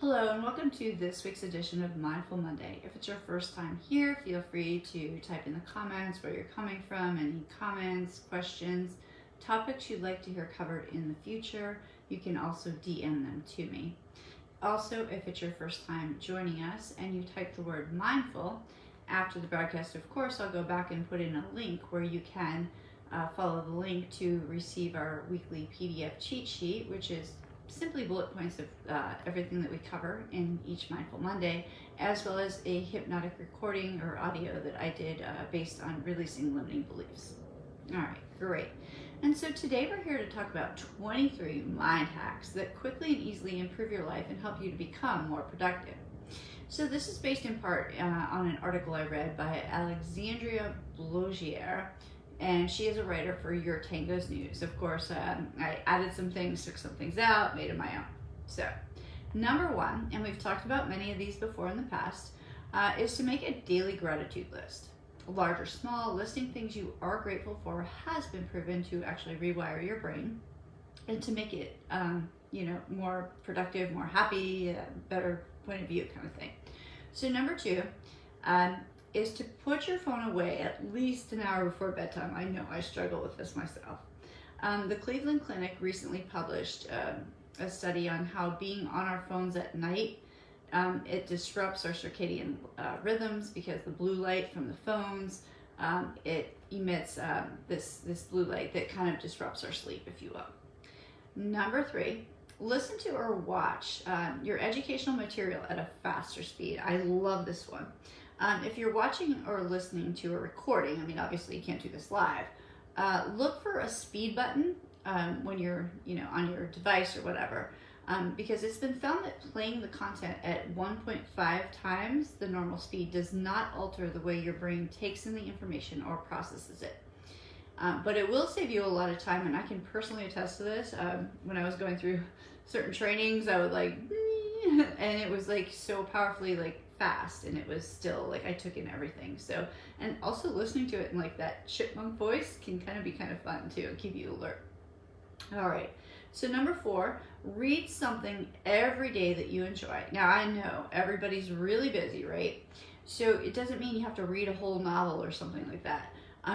Hello and welcome to this week's edition of Mindful Monday. If it's your first time here, feel free to type in the comments where you're coming from, any comments, questions, topics you'd like to hear covered in the future. You can also DM them to me. Also, if it's your first time joining us and you type the word mindful, after the broadcast, of course, I'll go back and put in a link where you can follow the link to receive our weekly PDF cheat sheet, which is simply bullet points of everything that we cover in each Mindful Monday, as well as a hypnotic recording or audio that I did based on releasing limiting beliefs. All right, great. And so today we're here to talk about 23 mind hacks that quickly and easily improve your life and help you to become more productive. So this is based in part on an article I read by Alexandria Blogier, and she is a writer for YourTango's news. Of course, I added some things, took some things out, made it my own. So, number one, and we've talked about many of these before in the past, is to make a daily gratitude list. Large or small, listing things you are grateful for has been proven to actually rewire your brain and to make it, more productive, more happy, better point of view kind of thing. So number two, is to put your phone away at least an hour before bedtime. I know I struggle with this myself. The Cleveland Clinic recently published a study on how being on our phones at night, it disrupts our circadian rhythms because the blue light from the phones, it emits this blue light that kind of disrupts our sleep, if you will. Number three, listen to or watch your educational material at a faster speed. I love this one. If you're watching or listening to a recording, I mean, obviously you can't do this live, look for a speed button when you're, on your device or whatever, because it's been found that playing the content at 1.5 times the normal speed does not alter the way your brain takes in the information or processes it. But it will save you a lot of time, and I can personally attest to this. When I was going through certain trainings, I would and it was so powerfully fast, and it was still I took in everything. So, and also listening to it in that chipmunk voice can be kind of fun too, keep you alert. All right, so number four, read something every day that you enjoy. Now I know everybody's really busy, right? So it doesn't mean you have to read a whole novel or something like that.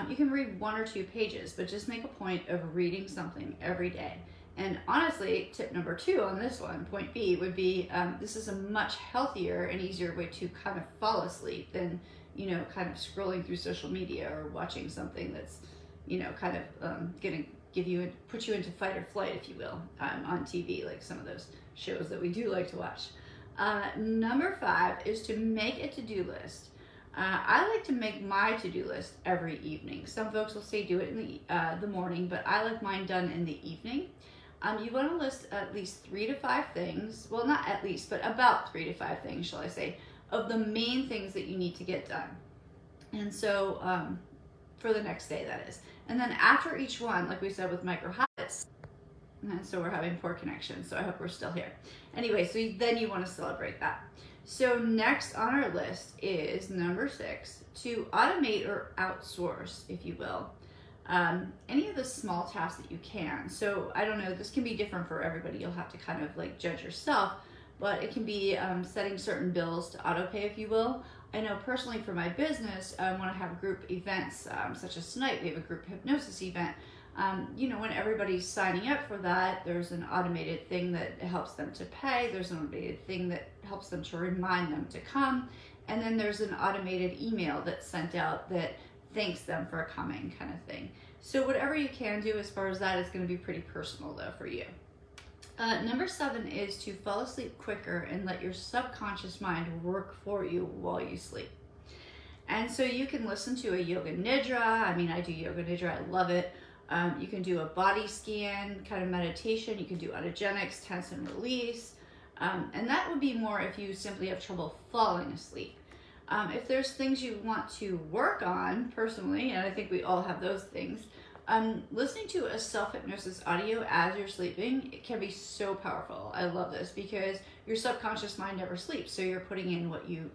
You can read 1 or 2 pages, but just make a point of reading something every day. And honestly, tip number 2 on this one, point B, would be this is a much healthier and easier way to kind of fall asleep than, kind of scrolling through social media or watching something that's, kind of going to put you into fight or flight, if you will, on TV, like some of those shows that we do like to watch. Number 5 is to make a to-do list. I like to make my to-do list every evening. Some folks will say do it in the morning, but I like mine done in the evening. You want to list at least 3 to 5 things, well, not at least, but about 3 to 5 things, shall I say, of the main things that you need to get done. And so, for the next day, that is. And then after each one, like we said with micro habits, and so we're having poor connection, so I hope we're still here. Anyway, so then you want to celebrate that. So next on our list is number 6, to automate or outsource, if you will, any of the small tasks that you can. So I don't know, this can be different for everybody. You'll have to kind of judge yourself, but it can be setting certain bills to auto pay, if you will. I know personally for my business, when I have group events, such as tonight, we have a group hypnosis event. When everybody's signing up for that, there's an automated thing that helps them to pay. There's an automated thing that helps them to remind them to come. And then there's an automated email that's sent out that thanks them for coming, kind of thing. So whatever you can do as far as that is going to be pretty personal though for you. Number 7 is to fall asleep quicker and let your subconscious mind work for you while you sleep. And so you can listen to a yoga nidra. I mean, I do yoga nidra, I love it. You can do a body scan kind of meditation. You can do autogenics, tense and release. And that would be more if you simply have trouble falling asleep. If there's things you want to work on personally, and I think we all have those things, listening to a self-hypnosis audio as you're sleeping, it can be so powerful. I love this because your subconscious mind never sleeps. So you're putting in what you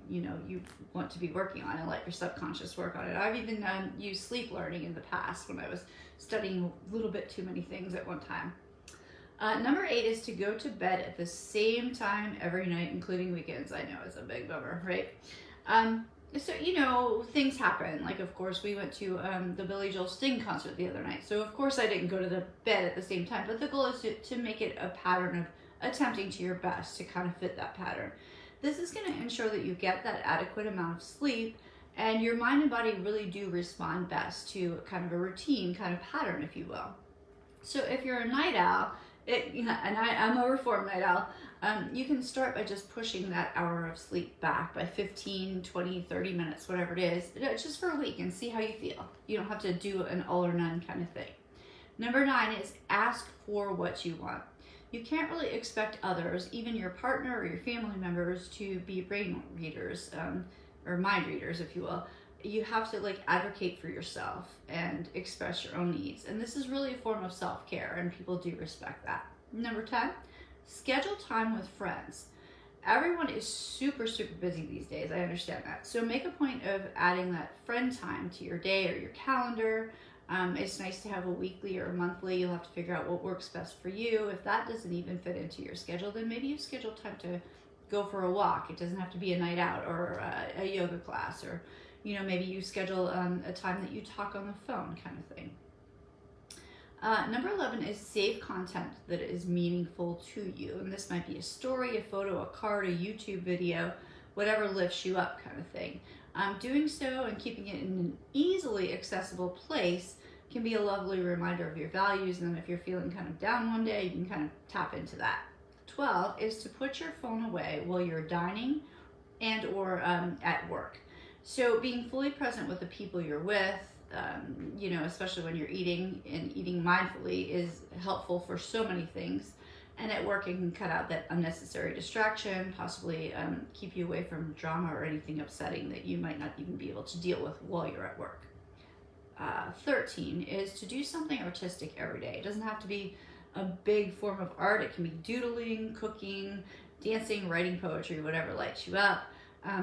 want to be working on and let your subconscious work on it. I've even used sleep learning in the past when I was studying a little bit too many things at one time. Number 8 is to go to bed at the same time every night, including weekends. I know it's a big bummer, right? So, you know, things happen. Like, of course, we went to the Billy Joel Sting concert the other night. So, of course, I didn't go to the bed at the same time. But the goal is to make it a pattern of attempting to your best to kind of fit that pattern. This is going to ensure that you get that adequate amount of sleep, and your mind and body really do respond best to kind of a routine kind of pattern, if you will. So if you're a night owl, and I'm a reformed night owl, you can start by just pushing that hour of sleep back by 15, 20, 30 minutes, whatever it is, just for a week, and see how you feel. You don't have to do an all or none kind of thing. Number 9 is ask for what you want. You can't really expect others, even your partner or your family members, to be brain readers, or mind readers, if you will. You have to advocate for yourself and express your own needs. And this is really a form of self-care, and people do respect that. Number 10, schedule time with friends. Everyone is super, super busy these days. I understand that. So make a point of adding that friend time to your day or your calendar. It's nice to have a weekly or a monthly. You'll have to figure out what works best for you. If that doesn't even fit into your schedule, then maybe you schedule time to go for a walk. It doesn't have to be a night out or a yoga class, or maybe you schedule a time that you talk on the phone kind of thing. Number 11 is save content that is meaningful to you. And this might be a story, a photo, a card, a YouTube video, whatever lifts you up kind of thing. Doing so and keeping it in an easily accessible place can be a lovely reminder of your values. And then if you're feeling kind of down one day, you can kind of tap into that. 12 is to put your phone away while you're dining and or at work. So being fully present with the people you're with, especially when you're eating, and eating mindfully is helpful for so many things. And at work, it can cut out that unnecessary distraction, possibly keep you away from drama or anything upsetting that you might not even be able to deal with while you're at work. 13 is to do something artistic every day. It doesn't have to be a big form of art. It can be doodling, cooking, dancing, writing poetry, whatever lights you up.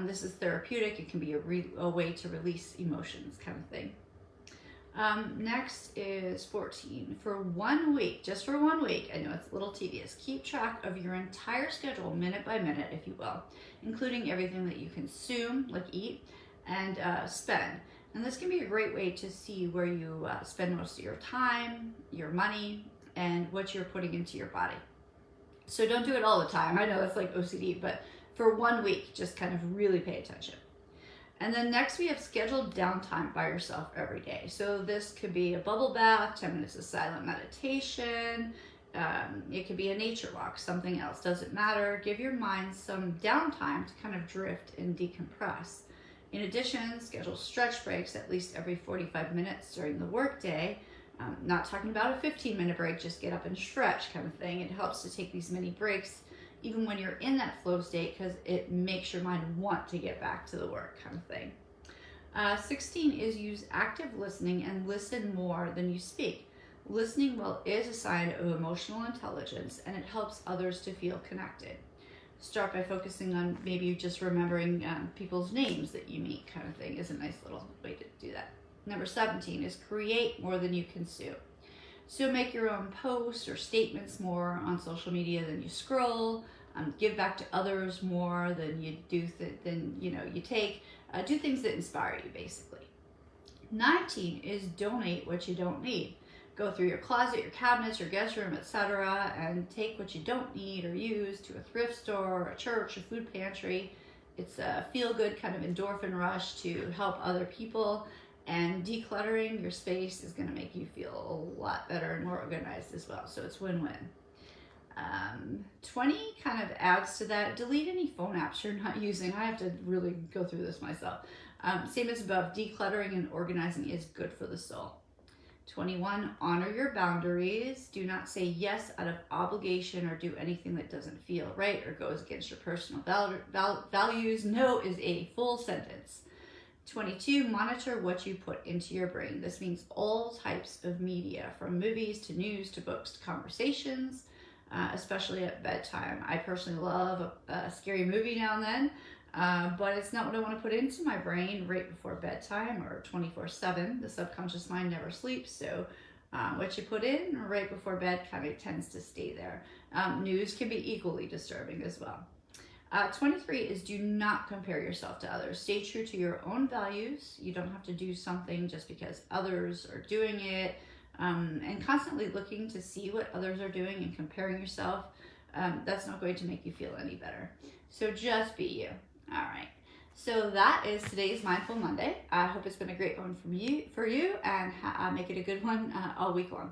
This is therapeutic. It can be a way to release emotions kind of thing. Next is 14. For 1 week, just for 1 week, I know it's a little tedious, keep track of your entire schedule minute by minute, if you will, including everything that you consume, like eat, and spend. And this can be a great way to see where you spend most of your time, your money, and what you're putting into your body. So don't do it all the time. I know it's like OCD, but for 1 week, just kind of really pay attention. And then next we have scheduled downtime by yourself every day. So this could be a bubble bath, 10 minutes of silent meditation. It could be a nature walk, something else, doesn't matter. Give your mind some downtime to kind of drift and decompress. In addition, schedule stretch breaks at least every 45 minutes during the workday. Not talking about a 15-minute break, just get up and stretch kind of thing. It helps to take these mini breaks even when you're in that flow state, because it makes your mind want to get back to the work kind of thing. 16 is use active listening and listen more than you speak. Listening well is a sign of emotional intelligence, and it helps others to feel connected. Start by focusing on maybe just remembering people's names that you meet kind of thing is a nice little way to do that. Number 17 is create more than you consume. So make your own posts or statements more on social media than you scroll. Give back to others more than you do you take. Do things that inspire you, basically. 19 is donate what you don't need. Go through your closet, your cabinets, your guest room, etc., and take what you don't need or use to a thrift store, a church, a food pantry. It's a feel-good kind of endorphin rush to help other people. And decluttering your space is going to make you feel a lot better and more organized as well. So it's win-win. 20 kind of adds to that. Delete any phone apps you're not using. I have to really go through this myself. Same as above, decluttering and organizing is good for the soul. 21, honor your boundaries. Do not say yes out of obligation or do anything that doesn't feel right or goes against your personal values. No is a full sentence. 22, monitor what you put into your brain. This means all types of media, from movies to news to books to conversations, especially at bedtime. I personally love a scary movie now and then, but it's not what I want to put into my brain right before bedtime or 24/7. The subconscious mind never sleeps, so What you put in right before bed kind of tends to stay there. News can be equally disturbing as well. 23 is do not compare yourself to others. Stay true to your own values. You don't have to do something just because others are doing it. And constantly looking to see what others are doing and comparing yourself, that's not going to make you feel any better. So just be you. All right. So that is today's Mindful Monday. I hope it's been a great one for you, and make it a good one all week long.